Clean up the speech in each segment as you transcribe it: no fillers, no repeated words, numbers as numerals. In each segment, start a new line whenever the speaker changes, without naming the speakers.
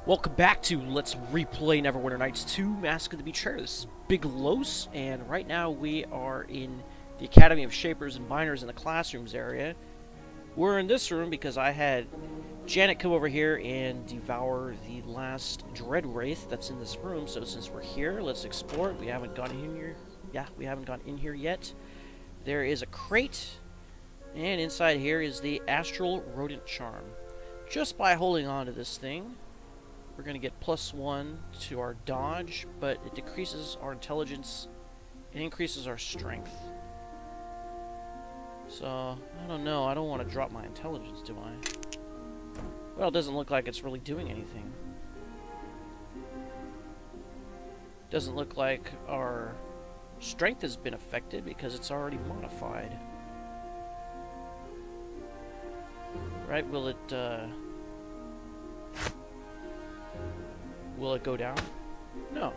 Welcome back to Let's Replay Neverwinter Nights 2 Mask of the Betrayer. This is Big Los, and right now we are in the Academy of Shapers and Binders in the classrooms area. We're in this room because I had Janak come over here and devour the last Dread Wraith that's in this room. So since we're here, let's explore it. We haven't gone in here. Yeah, we haven't gone in here yet. There is a crate, and inside here is the Astral Rodent charm. Just by holding on to this thing, we're going to get +1 to our dodge, but it decreases our intelligence and increases our strength. So, I don't know. I don't want to drop my intelligence, do I? Well, it doesn't look like it's really doing anything. Doesn't look like our strength has been affected because it's already modified. Right? Will it go down? No.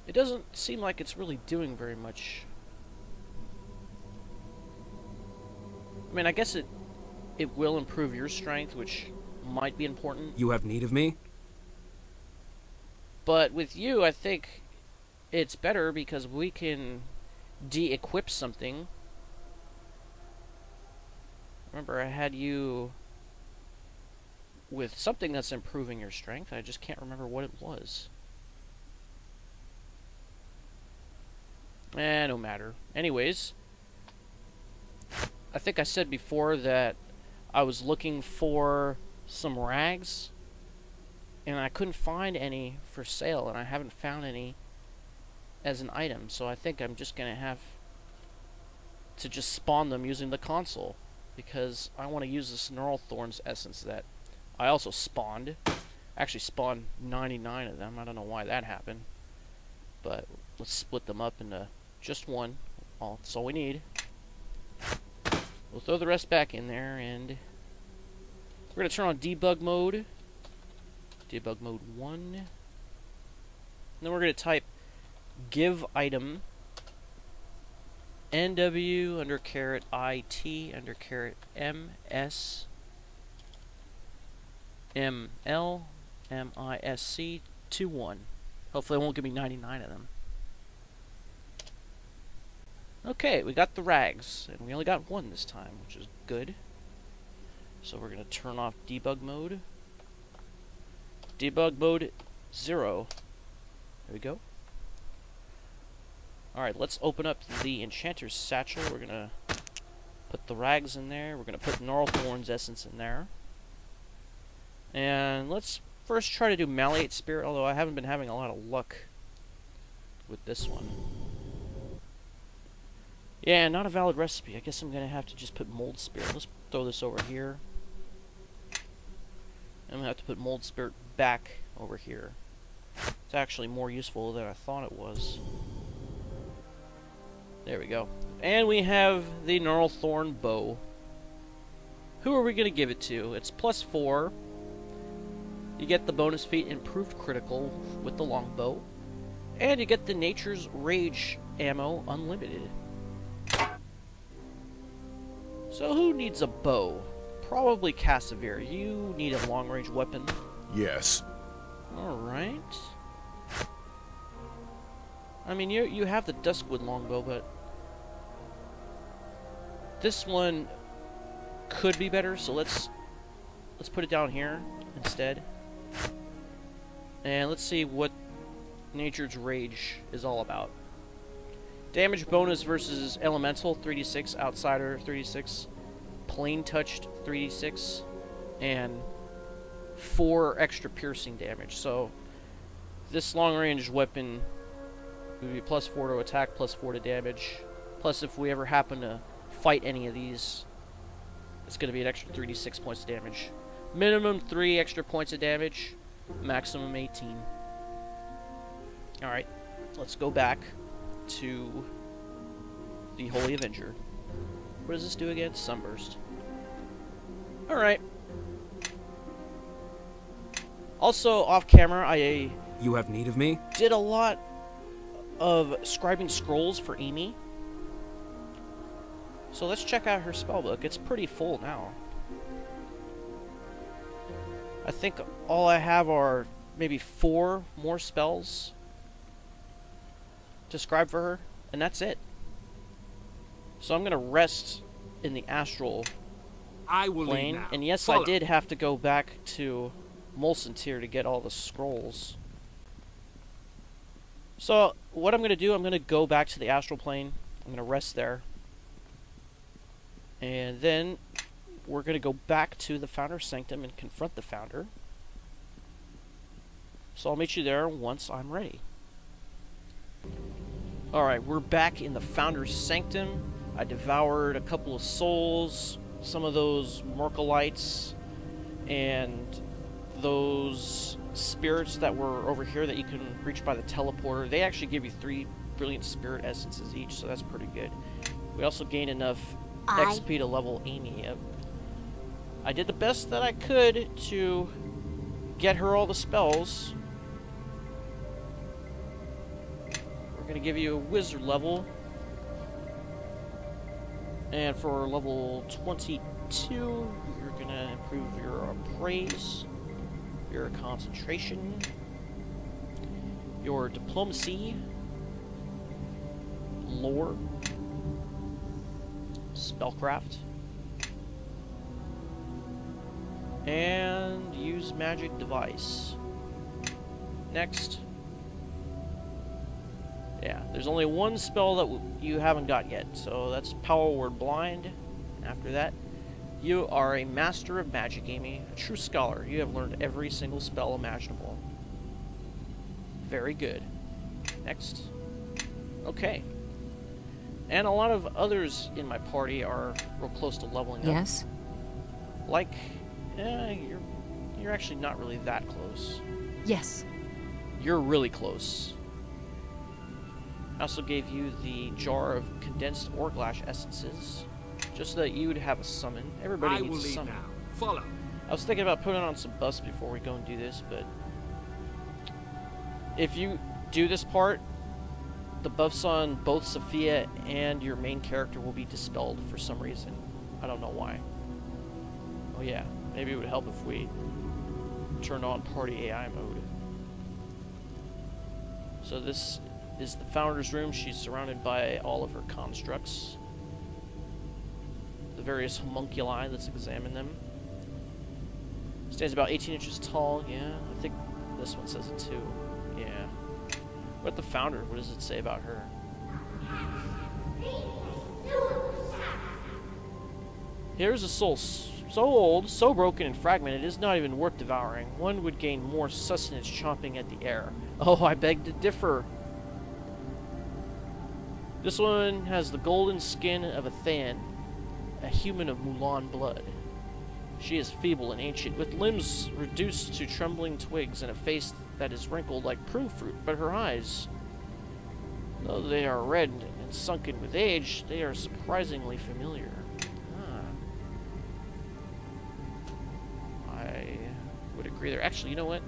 It doesn't seem like it's really doing very much. I mean, I guess it will improve your strength, which might be important.
You have need of me?
But with you, I think it's better because we can de-equip something. Remember, I had you with something that's improving your strength. I just can't remember what it was. No matter. Anyways, I think I said before that I was looking for some rags, and I couldn't find any for sale, and I haven't found any as an item, so I think I'm just gonna have to just spawn them using the console, because I want to use this Gnarl Thorns essence that I also spawned. I actually spawned 99 of them. I don't know why that happened, but let's split them up into just one. That's all we need. We'll throw the rest back in there, and we're going to turn on debug mode. Debug mode 1. And then we're going to type give item NW_IT_MS MLMISC 21. Hopefully it won't give me 99 of them. Okay, we got the rags, and we only got one this time, which is good. So we're going to turn off debug mode. Debug mode 0. There we go. Alright, let's open up the Enchanter's Satchel. We're going to put the rags in there. We're going to put Gnarl Thorns essence in there. And let's first try to do Malleate Spirit, although I haven't been having a lot of luck with this one. Yeah, not a valid recipe. I guess I'm going to have to just put Mold Spirit. Let's throw this over here. I'm going to have to put Mold Spirit back over here. It's actually more useful than I thought it was. There we go. And we have the Gnarl Thorn Bow. Who are we going to give it to? It's +4. You get the bonus feat Improved Critical with the longbow. And you get the Nature's Rage ammo unlimited. So who needs a bow? Probably Cassavir. You need a long-range weapon.
Yes.
Alright. I mean, you have the Duskwood longbow, but this one could be better, so let's put it down here instead. And let's see what Nature's Rage is all about. Damage bonus versus Elemental 3d6, Outsider 3d6, Plane Touched 3d6, and 4 extra piercing damage. So this long-range weapon would be +4 to attack, +4 to damage. Plus, if we ever happen to fight any of these, it's going to be an extra 3d6 points of damage. Minimum 3 extra points of damage, maximum 18. Alright, let's go back to the Holy Avenger. What does this do again? Sunburst. Alright. Also, off camera, I
You have need of me?
did a lot of scribing scrolls for Amy. So let's check out her spellbook. It's pretty full now. I think all I have are maybe 4 more spells to scribe for her, and that's it. So I'm going to rest in the astral plane. And yes, I did have to go back to Molsontir to get all the scrolls. So what I'm going to do, I'm going to go back to the astral plane. I'm going to rest there. And then we're going to go back to the Founder's Sanctum and confront the Founder. So I'll meet you there once I'm ready. Alright, we're back in the Founder's Sanctum. I devoured a couple of souls, some of those Myrkulites, and those spirits that were over here that you can reach by the teleporter. They actually give you 3 brilliant spirit essences each, so that's pretty good. We also gained enough XP to level Amy up. I did the best that I could to get her all the spells. We're going to give you a wizard level. And for level 22, you're going to improve your appraise, your concentration, your diplomacy, lore, spellcraft, and use magic device. Next. Yeah, there's only one spell that you haven't got yet, so that's Power Word Blind. After that, you are a master of magic, Amy, a true scholar. You have learned every single spell imaginable. Very good. Next. Okay. And a lot of others in my party are real close to leveling up.
Yes?
Like, you're actually not really that close.
Yes.
You're really close. I also gave you the jar of condensed Orglash essences, just so that you would have a summon. Everybody needs a summon.
Now. Follow.
I was thinking about putting on some buffs before we go and do this, but if you do this part, the buffs on both Safiya and your main character will be dispelled for some reason. I don't know why. Oh yeah, maybe it would help if we turned on party AI mode. So this is the Founder's room. She's surrounded by all of her constructs. The various homunculi, let's examine them. Stands about 18 inches tall, yeah. I think this one says it too, yeah. What about the Founder? What does it say about her? Here's a soul so old, so broken and fragmented, it is not even worth devouring. One would gain more sustenance chomping at the air. Oh, I beg to differ. This one has the golden skin of a Than, a human of Mulan blood. She is feeble and ancient, with limbs reduced to trembling twigs and a face that is wrinkled like prune fruit, but her eyes, though they are red and sunken with age, they are surprisingly familiar. I would agree there. Actually, you know what?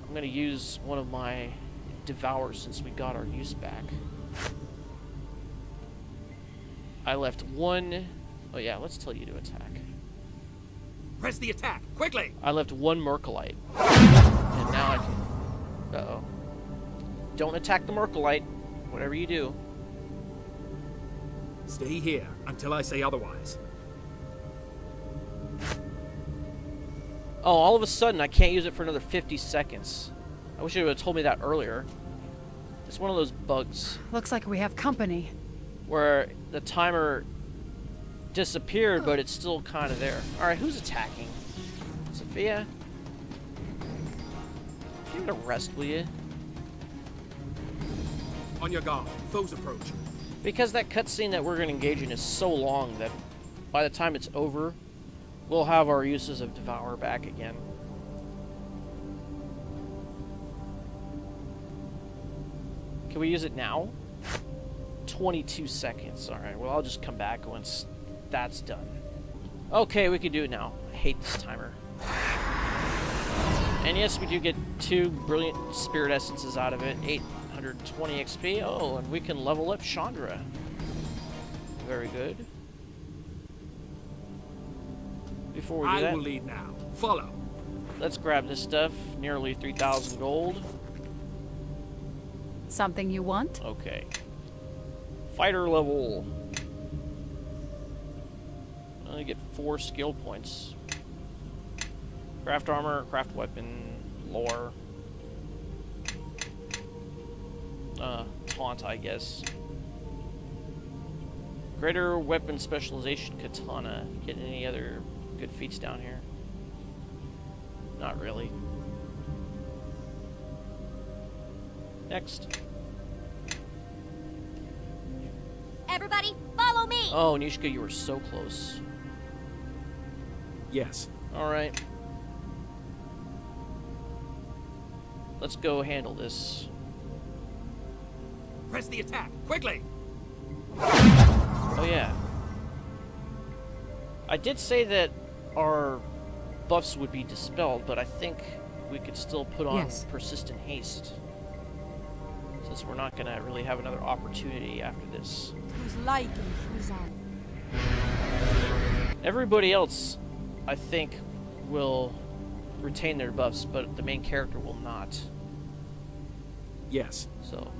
I'm going to use one of my devour since we got our use back. I left one... Oh yeah, let's tell you to attack.
Press the attack, quickly!
I left one Myrkulite. And now I can... Uh-oh. Don't attack the Myrkulite, whatever you do.
Stay here until I say otherwise.
Oh, all of a sudden I can't use it for another 50 seconds. I wish you would have told me that earlier. It's one of those bugs.
Looks like we have company.
Where the timer disappeared, but it's still kind of there. Alright, who's attacking? Safiya? Give it a rest, will you?
On your guard. Foes approach.
Because that cutscene that we're going to engage in is so long that by the time it's over, we'll have our uses of Devour back again. Can we use it now? 22 seconds. Alright, well, I'll just come back once that's done. Okay, we can do it now. I hate this timer. And yes, we do get 2 brilliant spirit essences out of it. 820 XP. Oh, and we can level up Chandra. Very good. Before we do
I
that,
will lead now. Follow.
let's grab this stuff. Nearly 3,000 gold.
Something you want?
Okay. Fighter level. I get 4 skill points. Craft armor, craft weapon, lore. Taunt, I guess. Greater weapon specialization, katana. Get any other good feats down here? Not really. Next.
Everybody, follow me!
Oh, Nishka, you were so close.
Yes.
Alright. Let's go handle this.
Press the attack. Quickly!
Oh yeah. I did say that our buffs would be dispelled, but I think we could still put on persistent haste. Since we're not gonna really have another opportunity after this. Everybody else, I think, will retain their buffs, but the main character will not.
Yes.
So,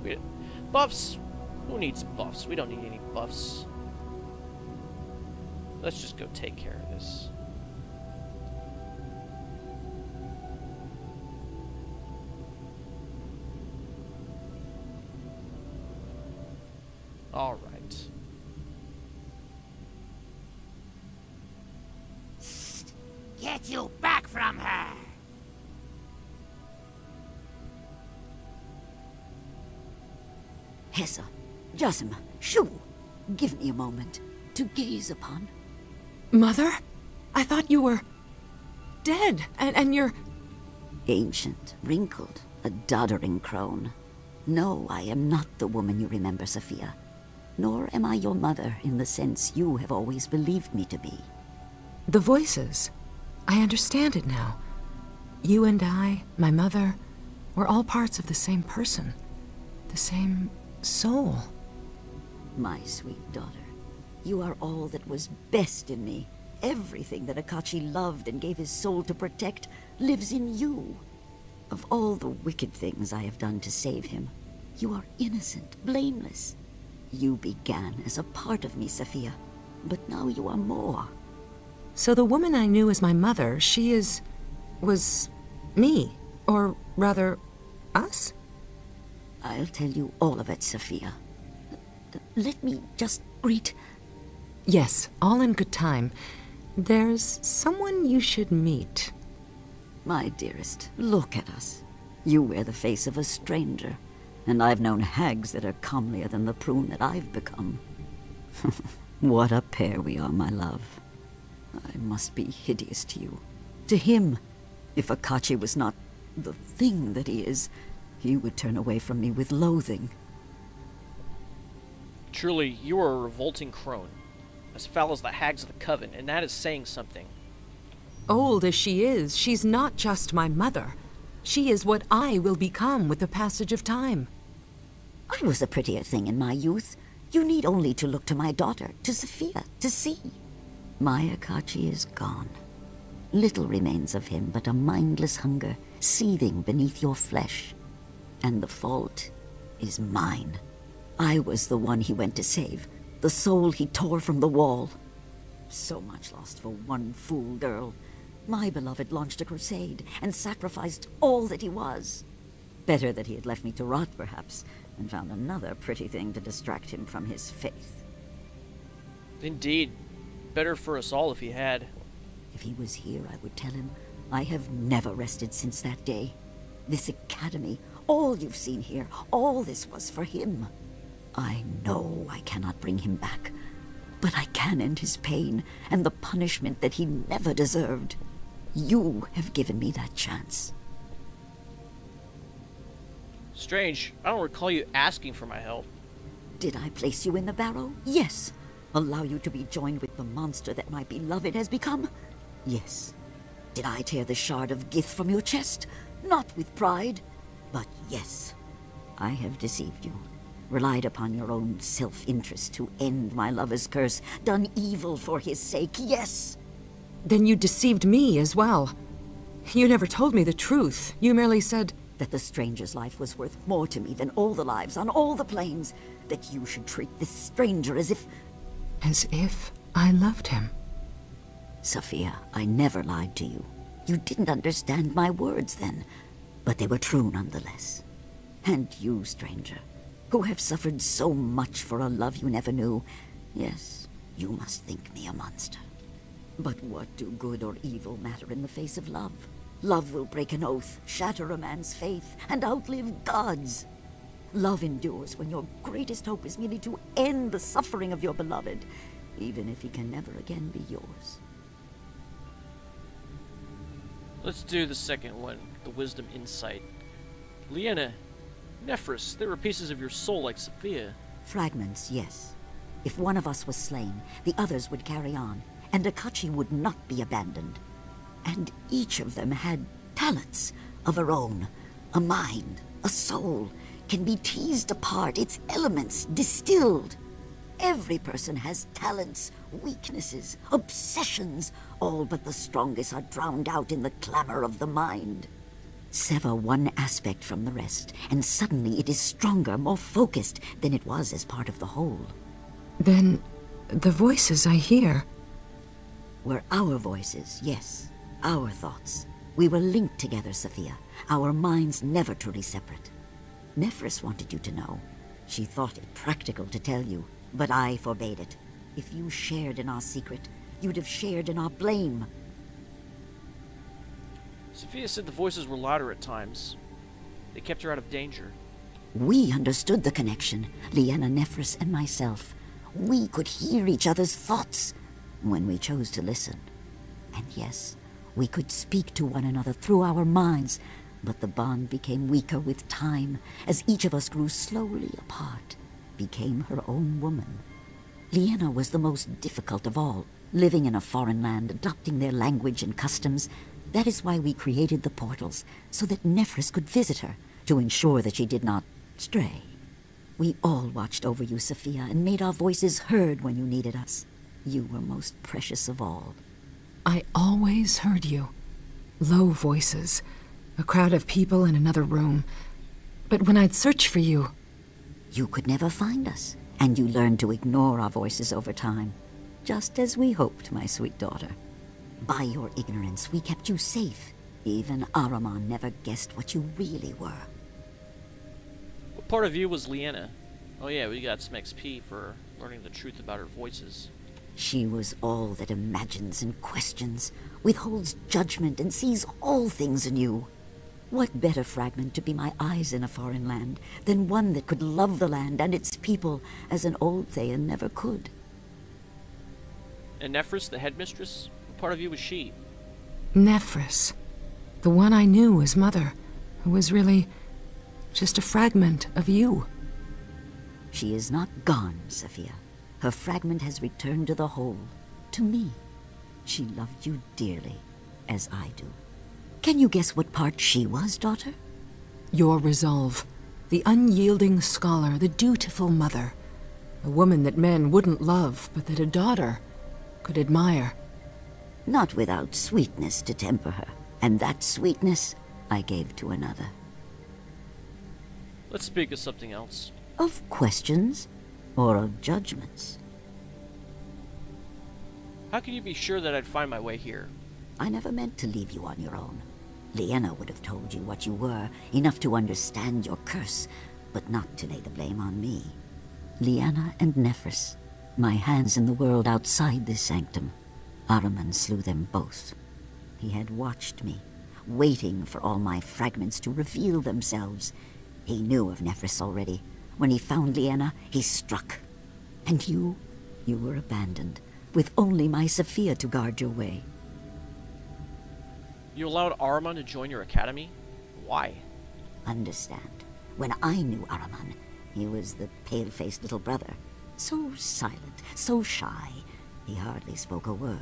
buffs? Who needs buffs? We don't need any buffs. Let's just go take care of this. All right.
Get you back from her!
Hessa, Jasm, Shu, give me a moment to gaze upon.
Mother? I thought you were dead, and you're...
Ancient, wrinkled, a doddering crone. No, I am not the woman you remember, Safiya. Nor am I your mother in the sense you have always believed me to be.
The voices. I understand it now. You and I, my mother, we're all parts of the same person. The same soul.
My sweet daughter, you are all that was best in me. Everything that Akachi loved and gave his soul to protect lives in you. Of all the wicked things I have done to save him, you are innocent, blameless. You began as a part of me, Safiya, but now you are more.
So the woman I knew as my mother, was me, or rather, us?
I'll tell you all of it, Safiya. Let me just greet...
Yes, all in good time. There's someone you should meet.
My dearest, look at us. You wear the face of a stranger, and I've known hags that are comelier than the prune that I've become. What a pair we are, my love. I must be hideous to you. To him, if Akachi was not the thing that he is, he would turn away from me with loathing.
Truly, you are a revolting crone, as foul as the hags of the coven, and that is saying something.
Old as she is, she's not just my mother. She is what I will become with the passage of time.
I was a prettier thing in my youth. You need only to look to my daughter, to Safiya, to see. My Akachi is gone. Little remains of him but a mindless hunger seething beneath your flesh. And the fault is mine. I was the one he went to save, the soul he tore from the wall. So much lost for one fool girl. My beloved launched a crusade and sacrificed all that he was. Better that he had left me to rot, perhaps, and found another pretty thing to distract him from his faith.
Indeed. Better for us all if he had.
If he was here, I would tell him, I have never rested since that day. This academy, all you've seen here, all this was for him. I know I cannot bring him back, but I can end his pain and the punishment that he never deserved. You have given me that chance.
Strange. I don't recall you asking for my help.
Did I place you in the barrow? Yes. Allow you to be joined with the monster that my beloved has become? Yes. Did I tear the shard of Gith from your chest? Not with pride, but yes. I have deceived you. relied upon your own self-interest to end my lover's curse, done evil for his sake, yes!
Then you deceived me as well. You never told me the truth. You merely said
that the stranger's life was worth more to me than all the lives on all the planes. That you should treat this stranger as if...
As if I loved him.
Safiya, I never lied to you. You didn't understand my words then, but they were true nonetheless. And you, stranger, who have suffered so much for a love you never knew, yes, you must think me a monster. But what do good or evil matter in the face of love? Love will break an oath, shatter a man's faith, and outlive God's. Love endures when your greatest hope is merely to end the suffering of your beloved, even if he can never again be yours.
Let's do the second one, the wisdom insight. Lienna, Nephris, there were pieces of your soul like Safiya.
Fragments, yes. If one of us was slain, the others would carry on, and Akachi would not be abandoned. And each of them had talents of her own, a mind, a soul, can be teased apart, its elements distilled. Every person has talents, weaknesses, obsessions, all but the strongest are drowned out in the clamor of the mind. Sever one aspect from the rest, and suddenly it is stronger, more focused than it was as part of the whole.
Then the voices I hear
were our voices, yes, our thoughts. We were linked together, Safiya, our minds never truly separate. Nephris wanted you to know. She thought it practical to tell you, but I forbade it. If you shared in our secret, you'd have shared in our blame.
Safiya said the voices were louder at times. They kept her out of danger.
We understood the connection, Lienna, Nephris, and myself. We could hear each other's thoughts when we chose to listen. And yes, we could speak to one another through our minds, but the bond became weaker with time as each of us grew slowly apart, became her own woman. Lienna was the most difficult of all, living in a foreign land, adopting their language and customs. That is why we created the portals, so that Nephris could visit her, to ensure that she did not stray. We all watched over you, Safiya, and made our voices heard when you needed us. You were most precious of all.
I always heard you. Low voices, a crowd of people in another room. But when I'd search for you...
You could never find us, and you learned to ignore our voices over time. Just as we hoped, my sweet daughter. By your ignorance, we kept you safe. Even Ammon never guessed what you really were.
What part of you was Lienna? Oh yeah, we got some XP for learning the truth about her voices.
She was all that imagines and questions, withholds judgment, and sees all things anew. What better fragment to be my eyes in a foreign land than one that could love the land and its people as an old Thayan never could?
And Nephris, the headmistress? What part of you was she?
Nephris. The one I knew as mother, who was really just a fragment of you.
She is not gone, Safiya. Her fragment has returned to the whole, to me. She loved you dearly, as I do. Can you guess what part she was, daughter?
Your resolve. The unyielding scholar, the dutiful mother. A woman that men wouldn't love, but that a daughter could admire.
Not without sweetness to temper her, and that sweetness I gave to another.
Let's speak of something else.
Of questions, or of judgments?
How can you be sure that I'd find my way here?
I never meant to leave you on your own. Lienna would have told you what you were, enough to understand your curse, but not to lay the blame on me. Lienna and Nephris, my hands in the world outside this sanctum. Ammon slew them both. He had watched me, waiting for all my fragments to reveal themselves. He knew of Nephris already. When he found Lienna, he struck. And you were abandoned, with only my Safiya to guard your way.
You allowed Ammon to join your academy? Why?
Understand. When I knew Ammon, he was the pale-faced little brother. So silent, so shy, he hardly spoke a word.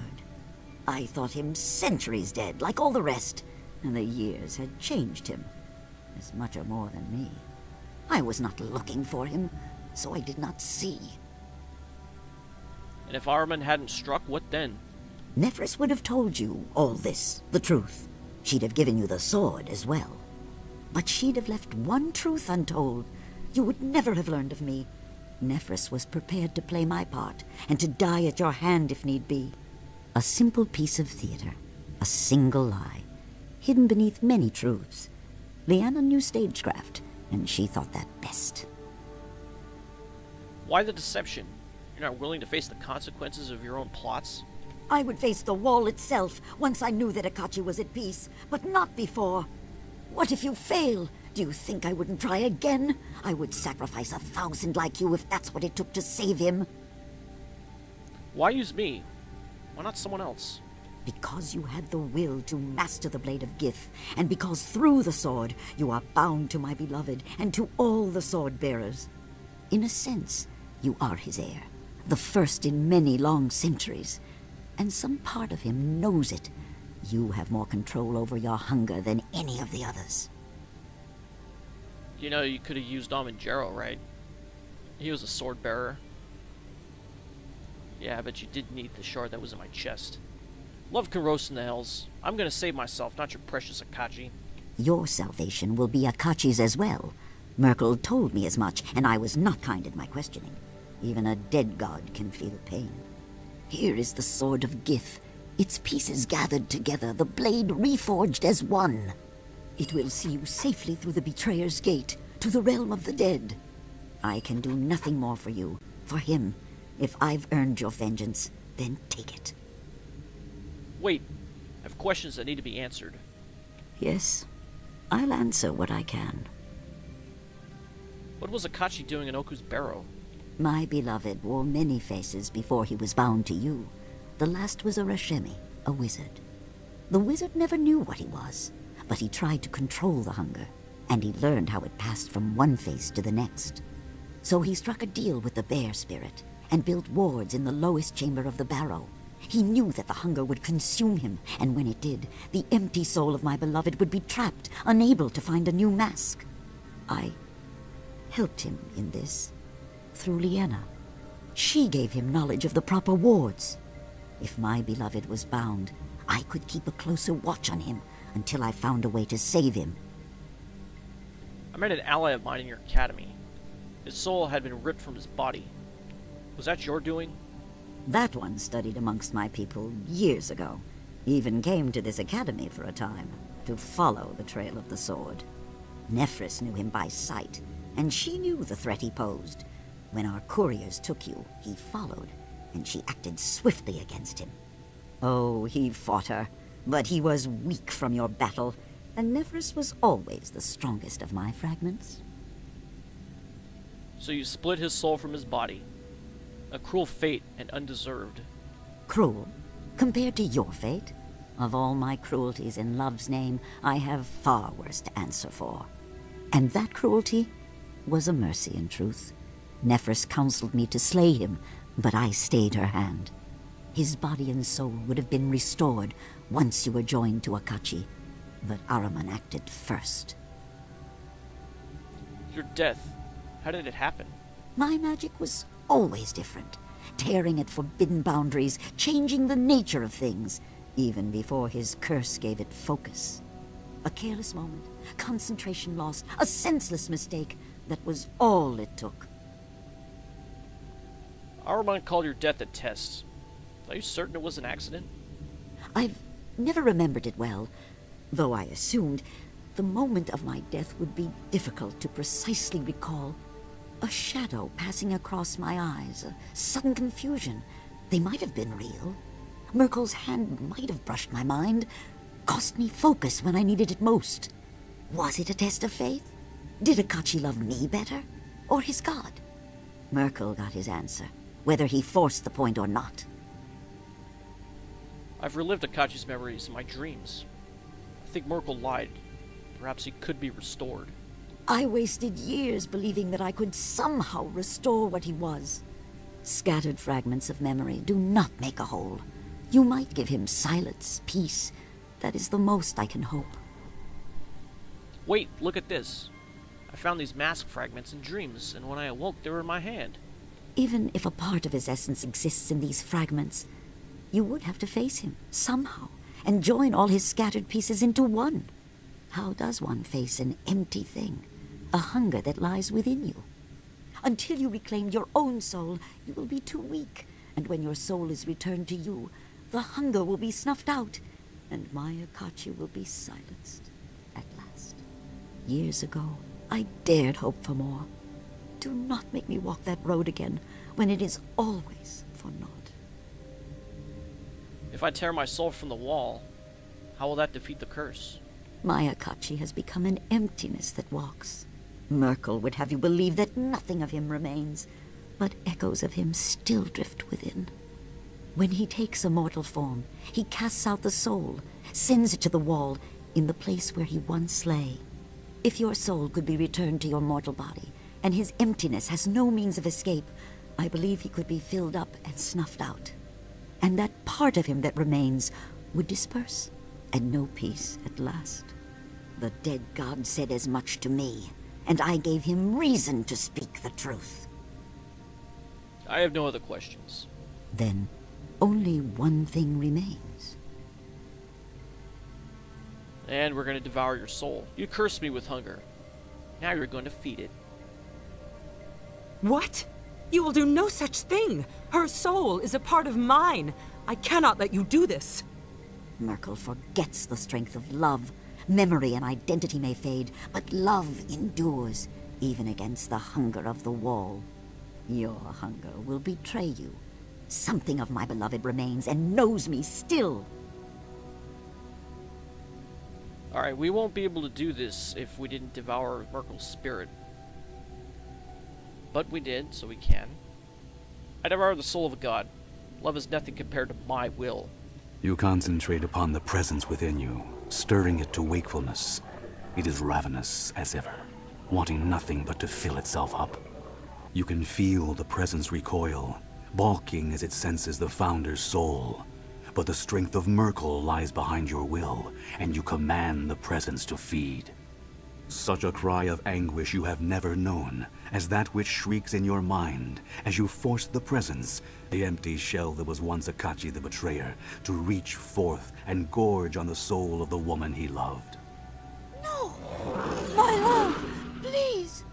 I thought him centuries dead, like all the rest, and the years had changed him, as much or more than me. I was not looking for him. so I did not see.
And if Ammon hadn't struck, what then?
Nefris would have told you all this, the truth. She'd have given you the sword as well. But she'd have left one truth untold. You would never have learned of me. Nefris was prepared to play my part, and to die at your hand if need be. A simple piece of theater, a single lie, hidden beneath many truths. Lienna knew stagecraft, and she thought that best.
Why the deception? You're not willing to face the consequences of your own plots?
I would face the wall itself once I knew that Akachi was at peace, but not before. What if you fail? Do you think I wouldn't try again? I would sacrifice 1,000 like you if that's what it took to save him.
Why use me? Why not someone else?
Because you had the will to master the blade of Gith, and because through the sword you are bound to my beloved and to all the sword-bearers. In a sense, you are his heir, the first in many long centuries, and some part of him knows it. You have more control over your hunger than any of the others.
You know, you could have used Ammon, right? He was a sword bearer. Yeah, but you did need the shard that was in my chest. Love can roast in the hells. I'm gonna save myself, not your precious Akachi.
Your salvation will be Akachi's as well. Myrkul told me as much, and I was not kind in my questioning. Even a dead god can feel pain. Here is the Sword of Gith, its pieces gathered together, the blade reforged as one. It will see you safely through the Betrayer's Gate, to the realm of the dead. I can do nothing more for you, for him. If I've earned your vengeance, then take it.
Wait, I have questions that need to be answered.
Yes, I'll answer what I can.
What was Akachi doing in Oku's barrow?
My beloved wore many faces before he was bound to you. The last was a Rashemi, a wizard. The wizard never knew what he was, but he tried to control the hunger, and he learned how it passed from one face to the next. So he struck a deal with the bear spirit, and built wards in the lowest chamber of the barrow. He knew that the hunger would consume him, and when it did, the empty soul of my beloved would be trapped, unable to find a new mask. I helped him in this, through Lienna. She gave him knowledge of the proper wards. If my beloved was bound, I could keep a closer watch on him until I found a way to save him.
I met an ally of mine in your academy. His soul had been ripped from his body. Was that your doing?
That one studied amongst my people years ago. He even came to this academy for a time, to follow the trail of the sword. Nefris knew him by sight, and she knew the threat he posed. When our couriers took you, he followed, and she acted swiftly against him. Oh, he fought her, but he was weak from your battle, and Nefris was always the strongest of my fragments.
So you split his soul from his body. A cruel fate and undeserved.
Cruel? Compared to your fate? Of all my cruelties in love's name, I have far worse to answer for. And that cruelty was a mercy in truth. Nefris counseled me to slay him, but I stayed her hand. His body and soul would have been restored once you were joined to Akachi, but Ammon acted first.
Your death, how did it happen?
My magic was always different, tearing at forbidden boundaries, changing the nature of things, even before his curse gave it focus. A careless moment, concentration lost, a senseless mistake, that was all it took.
Ammon called your death a test. Are you certain it was an accident?
I've never remembered it well, though I assumed the moment of my death would be difficult to precisely recall. A shadow passing across my eyes, a sudden confusion. They might have been real. Myrkul's hand might have brushed my mind, cost me focus when I needed it most. Was it a test of faith? Did Akachi love me better, or his god? Myrkul got his answer, whether he forced the point or not.
I've relived Akachi's memories in my dreams. I think Myrkul lied. Perhaps he could be restored.
I wasted years believing that I could somehow restore what he was. Scattered fragments of memory do not make a whole. You might give him silence, peace. That is the most I can hope.
Wait, look at this. I found these mask fragments in dreams, and when I awoke, they were in my hand.
Even if a part of his essence exists in these fragments, you would have to face him somehow and join all his scattered pieces into one. How does one face an empty thing, a hunger that lies within you? Until you reclaim your own soul, you will be too weak, and when your soul is returned to you, the hunger will be snuffed out, and my Akachi will be silenced at last. Years ago, I dared hope for more. Do not make me walk that road again, when it is always for naught.
If I tear my soul from the wall, how will that defeat the curse?
My Akachi has become an emptiness that walks. Myrkul would have you believe that nothing of him remains, but echoes of him still drift within. When he takes a mortal form, he casts out the soul, sends it to the wall, in the place where he once lay. If your soul could be returned to your mortal body, and his emptiness has no means of escape, I believe he could be filled up and snuffed out. And that part of him that remains would disperse, and know peace at last. The dead god said as much to me, and I gave him reason to speak the truth.
I have no other questions.
Then, only one thing remains.
And we're going to devour your soul. You cursed me with hunger. Now you're going to feed it.
What? You will do no such thing. Her soul is a part of mine. I cannot let you do this.
Myrkul forgets the strength of love. Memory and identity may fade, but love endures, even against the hunger of the wall. Your hunger will betray you. Something of my beloved remains and knows me still.
Alright, we won't be able to do this if we didn't devour Myrkul's spirit. But we did, so we can. I devoured the soul of a god. Love is nothing compared to my will.
You concentrate upon the presence within you, stirring it to wakefulness. It is ravenous as ever, wanting nothing but to fill itself up. You can feel the presence recoil, balking as it senses the Founder's soul. But the strength of Myrkul lies behind your will, and you command the presence to feed. Such a cry of anguish you have never known, as that which shrieks in your mind as you force the presence, the empty shell that was once Akachi the betrayer, to reach forth and gorge on the soul of the woman he loved.
No! My love! Please!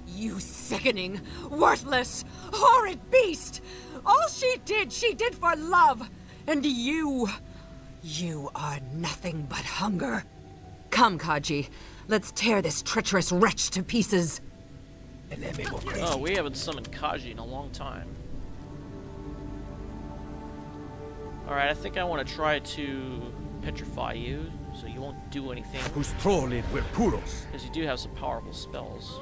You sickening, worthless, horrid beast! All she did for love! And you are nothing but hunger. Come, Kaji, let's tear this treacherous wretch to pieces.
Oh, we haven't summoned Kaji in a long time. Alright, I think I want to try to petrify you, so you won't do anything. Because you do have some powerful spells.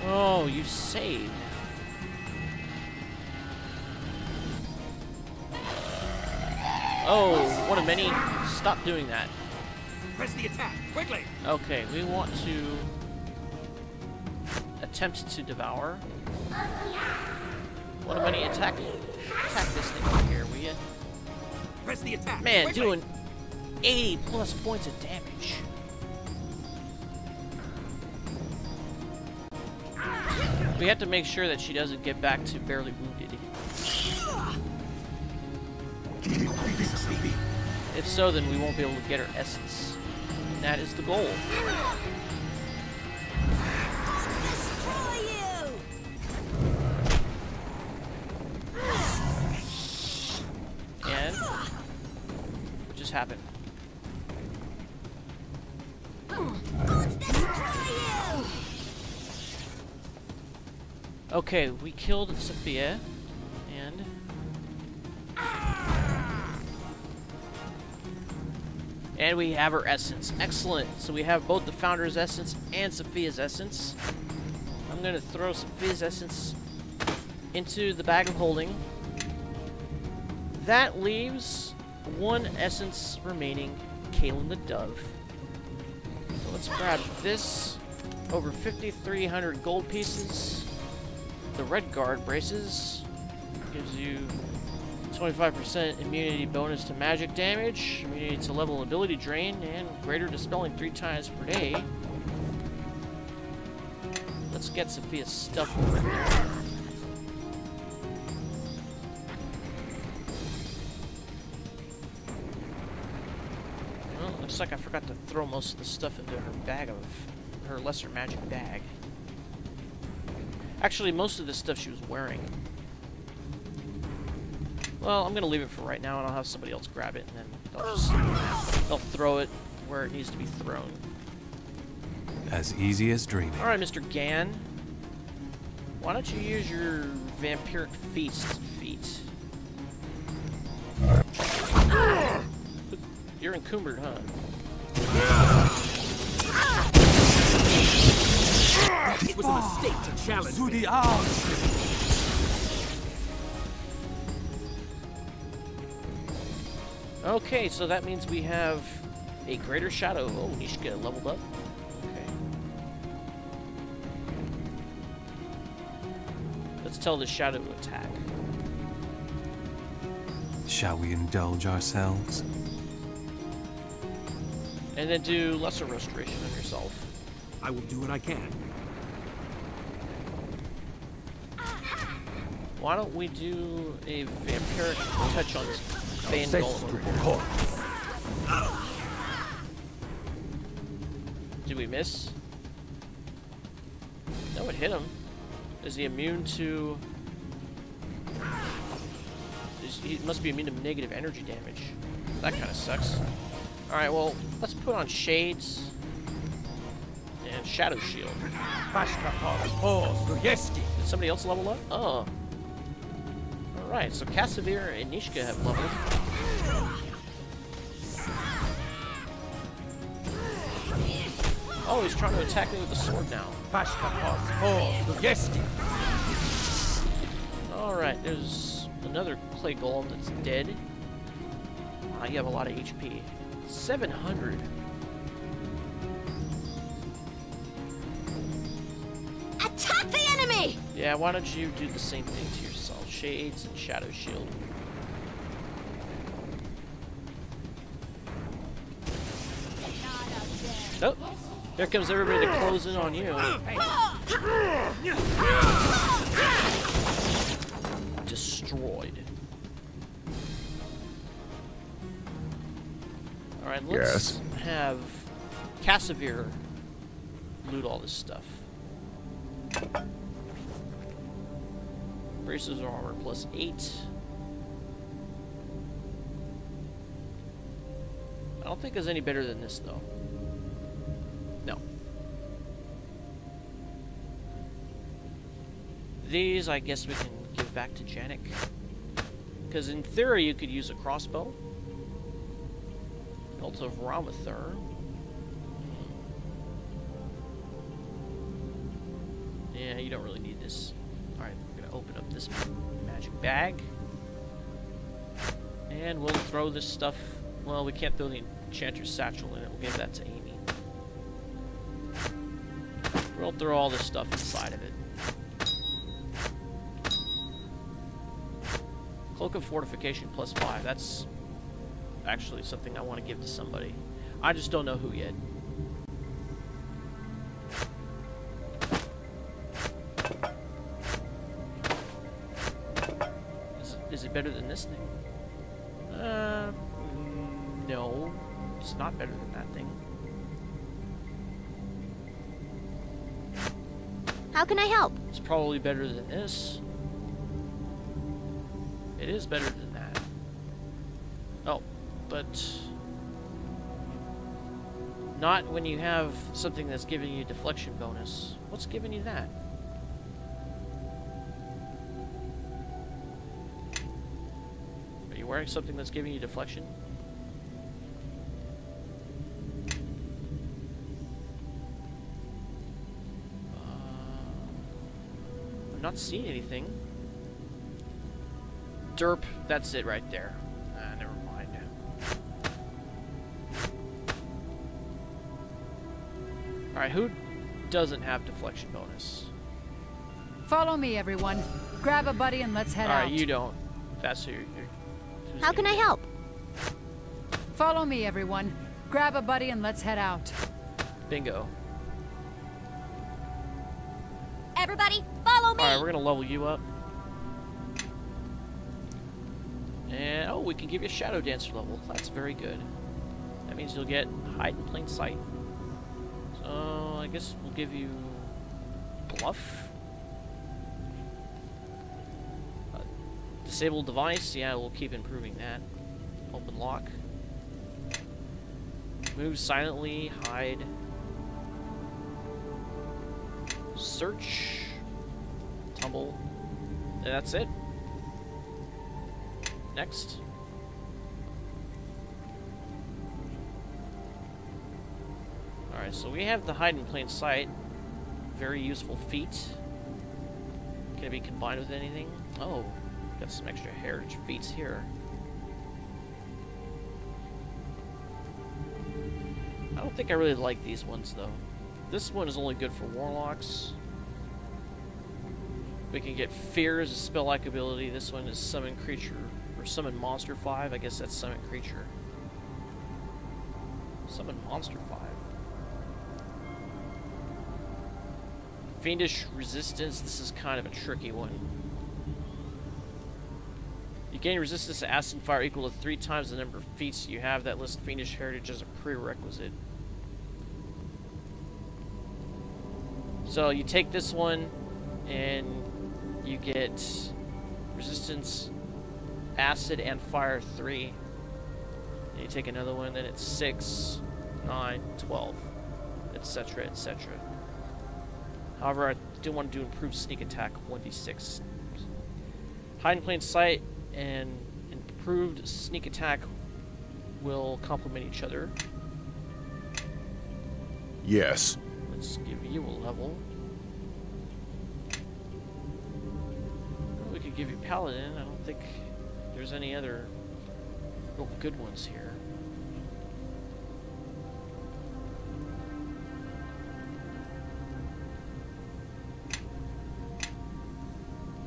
Oh, you saved. Oh, one of many. Stop doing that.
Press the attack, quickly!
Okay, we want to attempt to devour. One of many. Attack this thing right here, will you?
Press the attack,
Man,
quickly.
doing 80 plus points of damage. We have to make sure that she doesn't get back to barely wounded. If so, then we won't be able to get her essence. And that is the goal. And what just happened? Okay, we killed Safiya, and we have her essence. Excellent. So we have both the Founder's essence and Safiya's essence. I'm gonna throw Safiya's essence into the bag of holding. That leaves one essence remaining, Kaelin the Dove. So let's grab this. Over 5,300 gold pieces. The red guard braces gives you 25% immunity bonus to magic damage, immunity to level and ability drain, and greater dispelling 3 times per day. Let's get Safiya's stuff over there. Well, looks like I forgot to throw most of the stuff into her bag of her lesser magic bag. Actually, most of the stuff she was wearing. Well, I'm gonna leave it for right now, and I'll have somebody else grab it, and then they'll throw it where it needs to be thrown.
As easy as dreaming.
All right, Mr. Gann. Why don't you use your vampiric feast feat? You're encumbered, huh?
It was a mistake to challenge me.
Okay, so that means we have a greater shadow. Oh, Nishka leveled up. Okay. Let's tell the shadow to attack.
Shall we indulge ourselves?
And then do lesser restoration on yourself.
I will do what I can.
Why don't we do a vampiric touch on this Bane Golem? Did we miss? No, it hit him. Is he immune to... He must be immune to negative energy damage. That kind of sucks. Alright, well, let's put on Shades and Shadow Shield. Did somebody else level up? Oh. Alright, so Cassavir and Nishka have leveled. Oh, he's trying to attack me with the sword now. Alright, there's another clay golem that's dead. You have a lot of HP. 700.
Attack the enemy!
Yeah, why don't you do the same thing to yourself? Shades and Shadow Shield. Oh, here comes everybody to close in on you. Destroyed. Alright, let's have Cassavir loot all this stuff. Braces of armor plus 8. I don't think it's any better than this, though. No. These, I guess we can give back to Janak. Because in theory, you could use a crossbow. Belt of Ramathur. Yeah, you don't really need this. Alright, we're going to open up this magic bag. And we'll throw this stuff... Well, we can't throw the Enchanter's Satchel in it. We'll give that to Amy. We'll throw all this stuff inside of it. Cloak of Fortification plus 5. That's actually something I want to give to somebody. I just don't know who yet. Is it better than this thing? No. It's not better than that thing.
How can I help?
It's probably better than this. It is better than that. Oh, but... not when you have something that's giving you deflection bonus. What's giving you that? Are you wearing something that's giving you deflection? I'm not seeing anything. Derp, that's it right there. Never mind. Alright, who doesn't have deflection bonus?
Follow me, everyone. Grab a buddy and let's head out.
Alright, you don't. That's who
How can I help?
Follow me, everyone. Grab a buddy and let's head out.
Bingo.
Everybody, follow me!
Alright, we're gonna level you up. And, oh, we can give you a Shadow Dancer level. That's very good. That means you'll get Hide in Plain Sight. So, I guess we'll give you Bluff. Disable Device, yeah, we'll keep improving that. Open Lock. Move silently, hide. Search. Tumble. And that's it. Next. Alright, so we have the Hide in Plain Sight. Very useful feat. Can it be combined with anything? Oh, got some extra heritage feats here. I don't think I really like these ones, though. This one is only good for warlocks. We can get Fear as a spell-like ability. This one is Summon Creature, or Summon Monster 5. I guess that's Summon Creature. Summon Monster 5. Fiendish Resistance. This is kind of a tricky one. You gain resistance to acid fire equal to 3 times the number of feats you have that list Fiendish Heritage as a prerequisite. So you take this one, and you get resistance, acid, and fire 3. And you take another one, then it's 6, 9, 12, etc., etc. However, I do want to do improved sneak attack 1d6. Hide in Plain Sight and improved sneak attack will complement each other.
Yes.
Let's give you a level. We could give you Paladin. I don't think there's any other real good ones here.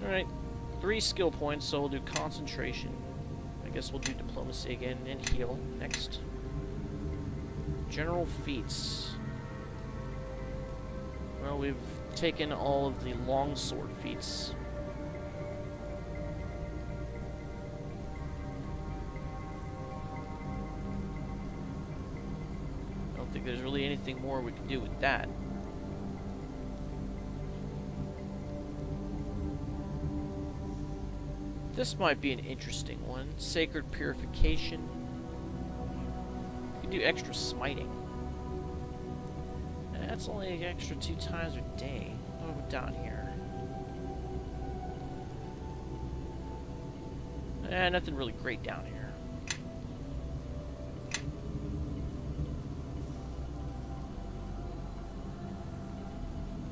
Alright, 3 skill points, so we'll do concentration. I guess we'll do diplomacy again and heal next. General feats. Well, we've taken all of the longsword feats. I don't think there's really anything more we can do with that. This might be an interesting one. Sacred Purification. You can do extra smiting. That's only an extra 2 times a day. What about down here? Nothing really great down here.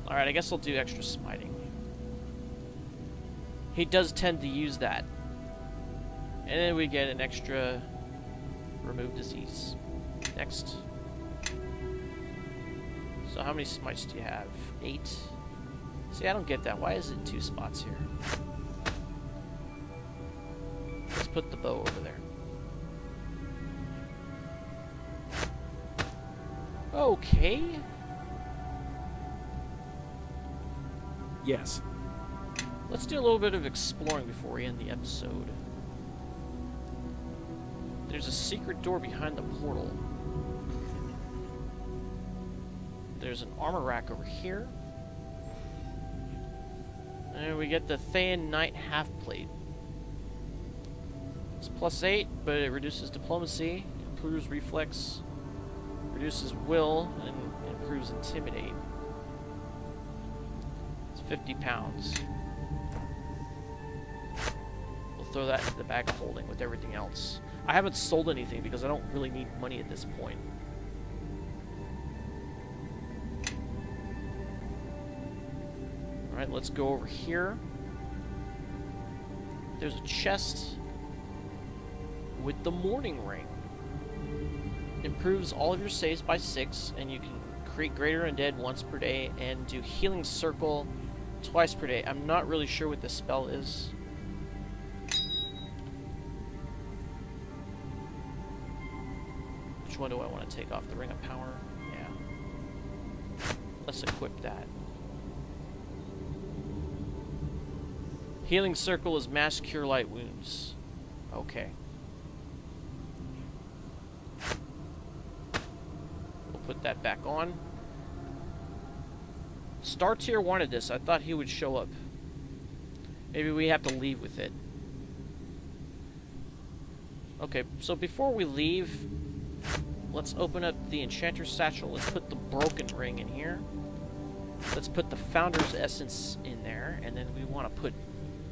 Alright, I guess I'll do extra smiting. He does tend to use that. And then we get an extra remove disease. Next. So how many smites do you have? 8? See, I don't get that. Why is it 2 spots here? Let's put the bow over there. Okay.
Yes.
Let's do a little bit of exploring before we end the episode. There's a secret door behind the portal. There's an armor rack over here. And we get the Thayan Knight half-plate. It's +8, but it reduces diplomacy, improves reflex, reduces will, and improves intimidate. It's 50 pounds. We'll throw that into the bag of holding with everything else. I haven't sold anything because I don't really need money at this point. Alright, let's go over here. There's a chest with the Mourningring. Improves all of your saves by 6, and you can create greater undead once per day and do healing circle twice per day. I'm not really sure what this spell is. Which one do I want to take off? The Ring of Power? Yeah. Let's equip that. Healing Circle is Mass Cure Light Wounds. Okay. We'll put that back on. Star Tier wanted this. I thought he would show up. Maybe we have to leave with it. Okay, so before we leave, let's open up the Enchanter's Satchel. Let's put the Broken Ring in here. Let's put the Founder's Essence in there. And then we want to put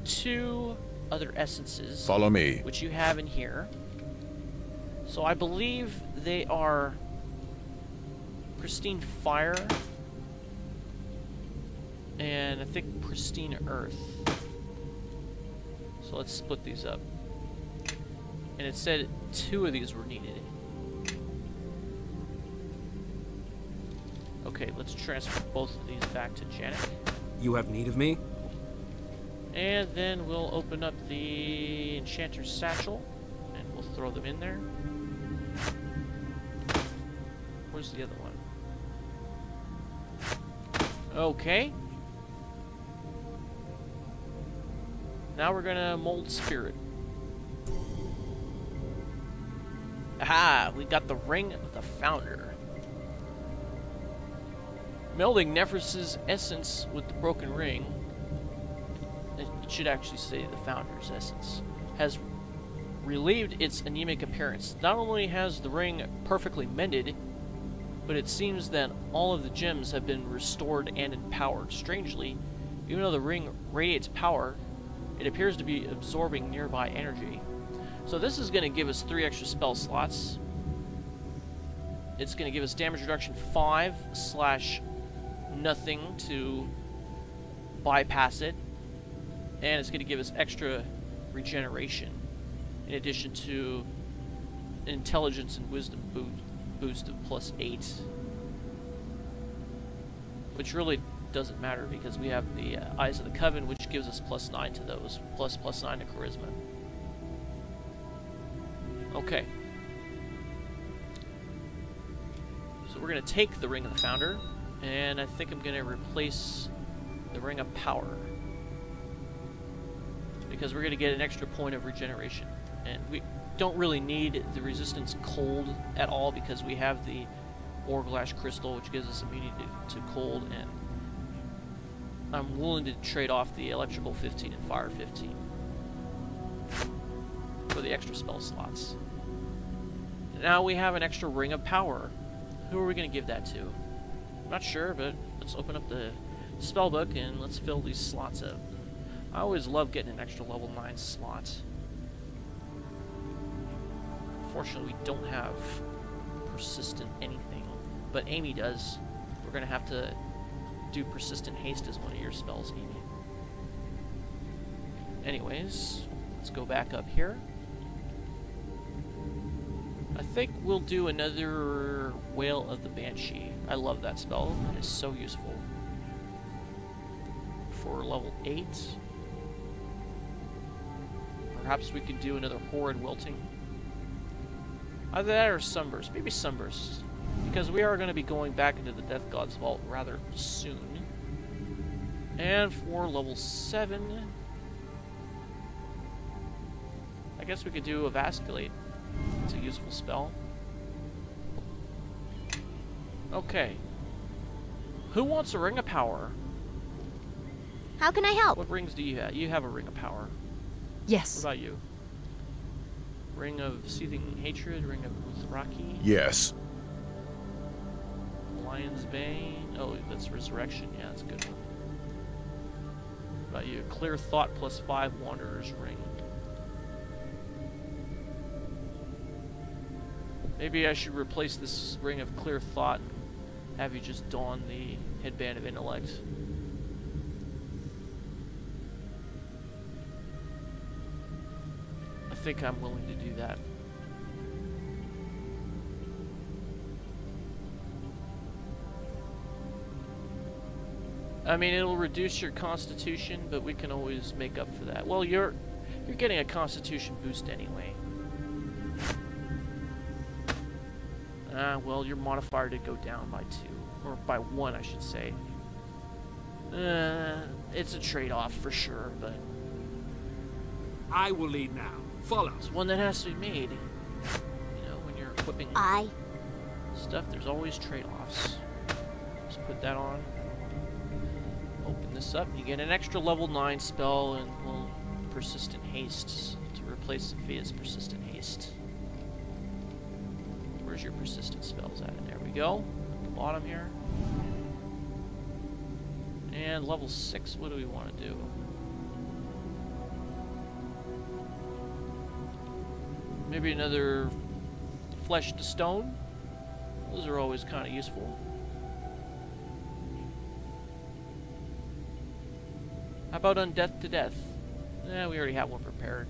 2 other essences.
Follow me.
Which you have in here. So I believe they are Pristine Fire. And I think Pristine Earth. So let's split these up. And it said 2 of these were needed. Okay, let's transfer both of these back to Janak.
You have need of me?
And then we'll open up the Enchanter's Satchel. And we'll throw them in there. Where's the other one? Okay. Now we're gonna mold Spirit. Aha! We got the Ring of the Founder. Melding Nephris's essence with the Broken Ring. It should actually say the Founder's essence. Has relieved its anemic appearance. Not only has the ring perfectly mended, but it seems that all of the gems have been restored and empowered. Strangely, even though the ring radiates power, it appears to be absorbing nearby energy. So this is going to give us 3 extra spell slots. It's going to give us damage reduction 5/nothing to bypass it. And it's going to give us extra regeneration. In addition to intelligence and wisdom boost of +8. Which really doesn't matter because we have the Eyes of the Coven, which gives us +9 to those, plus +9 to charisma. Okay. So we're going to take the Ring of the Founder, and I think I'm going to replace the Ring of Power. Because we're going to get an extra point of regeneration. And we don't really need the resistance cold at all because we have the Orglash Crystal, which gives us immunity to cold, and I'm willing to trade off the electrical 15 and fire 15 for the extra spell slots. Now we have an extra Ring of Power. Who are we going to give that to? I'm not sure, but let's open up the spellbook and let's fill these slots up. I always love getting an extra level 9 slot. Unfortunately, we don't have persistent anything, but Amy does. We're going to have to do persistent haste as one of your spells, Amy. Anyways, let's go back up here. I think we'll do another Wail of the Banshee. I love that spell. It is so useful. For level 8. Perhaps we could do another Horrid Wilting. Either that or Sunburst. Maybe Sunburst. Because we are going to be going back into the Death God's Vault rather soon. And for level 7... I guess we could do Emasculate. It's a useful spell. Okay. Who wants a Ring of Power?
How can I help?
What rings do you have? You have a Ring of Power.
Yes.
What about you? Ring of Seething Hatred, Ring of Uthraki?
Yes.
Lion's Bane. Oh, that's Resurrection. Yeah, that's a good one. What about you? Clear Thought +5 Wanderer's Ring. Maybe I should replace this Ring of Clear Thought and have you just don the Headband of Intellect. I think I'm willing to do that. I mean, it'll reduce your Constitution, but we can always make up for that. Well, you're getting a Constitution boost anyway. Well, your modifier did go down by 2. Or by 1, I should say. It's a trade-off for sure, but...
I will lead now. Follow.
It's one that has to be made. You know, when you're equipping stuff, there's always trade-offs. Just put that on. Open this up. You get an extra level 9 spell and, well, Persistent Haste to replace Safiya's Persistent Haste. Where's your persistent spells at? There we go. At the bottom here. And level 6, what do we want to do? Maybe another Flesh to Stone. Those are always kind of useful. How about Undeath to Death? We already have one prepared.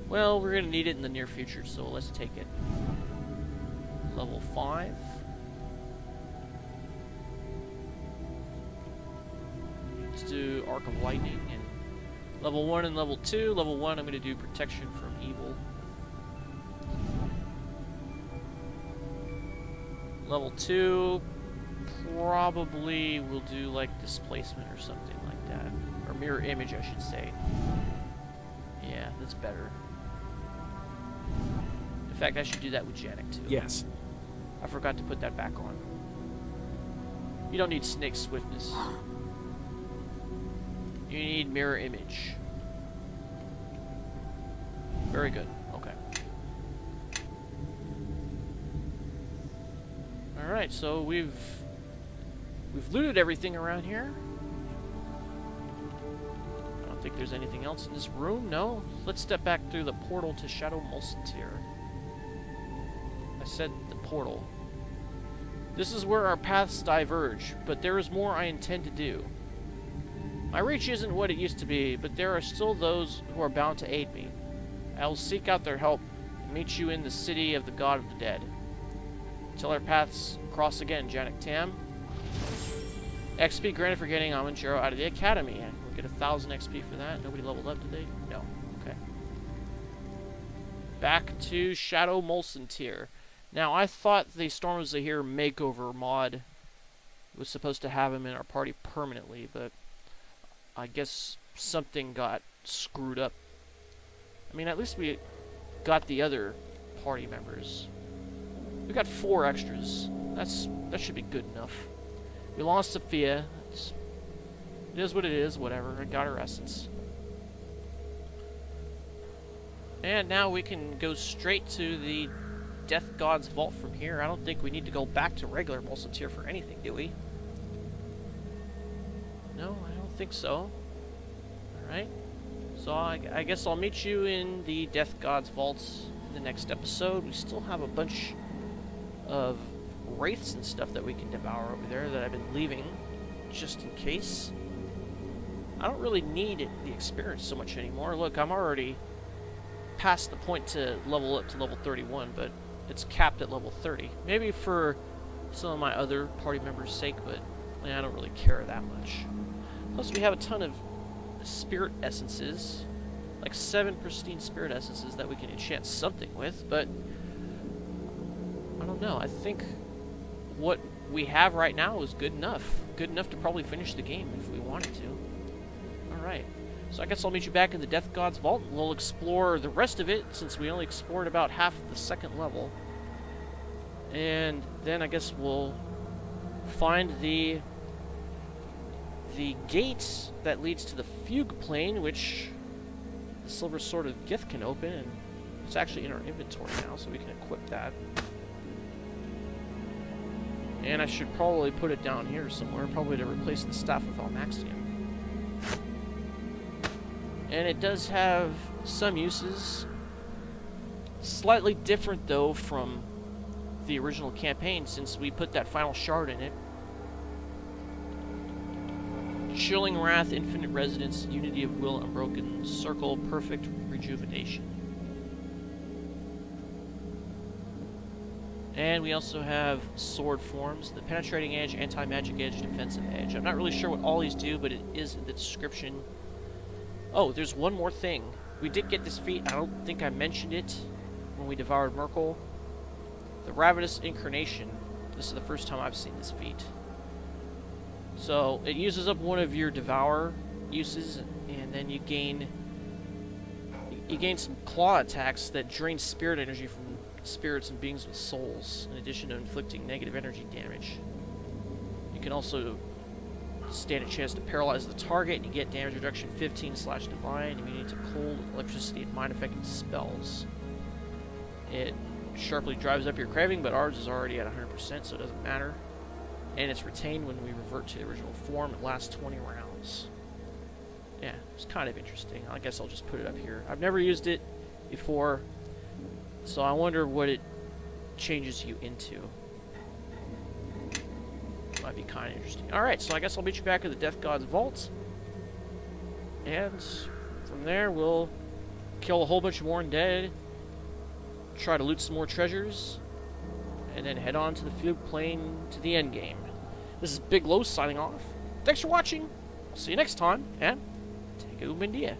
Well, we're going to need it in the near future, so let's take it. Level 5. Let's do Arc of Lightning. And level 1 and level 2. Level 1, I'm going to do Protection from Evil. Level 2, probably we'll do like Displacement or something like that. Or Mirror Image, I should say. Yeah, that's better. In fact, I should do that with Janak too.
Yes.
I forgot to put that back on. You don't need Snake Swiftness. You need Mirror Image. Very good. Okay. Alright, so we've looted everything around here. I don't think there's anything else in this room. No. Let's step back through the portal to Shadow Mulsantir. I said the portal. This is where our paths diverge, but there is more I intend to do. My reach isn't what it used to be, but there are still those who are bound to aid me. I will seek out their help and meet you in the city of the God of the Dead. Till our paths cross again, Janak Tam. XP granted for getting Ammon out of the Academy. And we'll get 1,000 XP for that. Nobody leveled up, did they? No. Okay. Back to Shadow Mulsantir. Now, I thought the Storm of Zahir makeover mod was supposed to have him in our party permanently, but I guess something got screwed up. I mean, at least we got the other party members. We got 4 extras. That should be good enough. We lost Safiya. It is what it is, whatever. I got her essence. And now we can go straight to the Death God's Vault from here. I don't think we need to go back to regular Mulsantir for anything, do we? No, I don't think so. Alright. So I guess I'll meet you in the Death God's Vault in the next episode. We still have a bunch of wraiths and stuff that we can devour over there that I've been leaving just in case. I don't really need the experience so much anymore. Look, I'm already past the point to level up to level 31, but it's capped at level 30. Maybe for some of my other party members' sake, but I don't really care that much. Plus, we have a ton of spirit essences, like 7 pristine spirit essences that we can enchant something with, but I don't know. I think what we have right now is good enough. Good enough to probably finish the game if we wanted to. Alright. So I guess I'll meet you back in the Death God's Vault. We'll explore the rest of it, since we only explored about half of the second level. And then I guess we'll find the gate that leads to the Fugue Plane, which the Silver Sword of Gith can open, and it's actually in our inventory now, so we can equip that. And I should probably put it down here somewhere, probably to replace the Staff of Almaxium. And it does have some uses. Slightly different, though, from the original campaign, since we put that final shard in it. Chilling Wrath, Infinite Residence, Unity of Will, Unbroken Circle, Perfect Rejuvenation. And we also have sword forms, the Penetrating Edge, Anti-Magic Edge, Defensive Edge. I'm not really sure what all these do, but it is in the description. Oh, there's one more thing. we did get this feat. I don't think I mentioned it when we devoured Myrkul. The Ravenous Incarnation. This is the first time I've seen this feat. So, it uses up one of your devour uses, and then you gain some claw attacks that drain spirit energy from spirits and beings with souls, in addition to inflicting negative energy damage. You can also stand a chance to paralyze the target, and you get damage reduction 15/divine, immunity to cold, electricity, and mind affecting spells. It sharply drives up your craving, but ours is already at 100%, so it doesn't matter. And it's retained when we revert to the original form. It lasts 20 rounds. Yeah, it's kind of interesting. I guess I'll just put it up here. I've never used it before, so I wonder what it changes you into. Might be kind of interesting. Alright, so I guess I'll meet you back at the Death God's Vault. And from there, we'll kill a whole bunch more undead, try to loot some more treasures, and then head on to the field plane to the end game. This is Big Low signing off. Thanks for watching. I'll see you next time, and take a Umindia.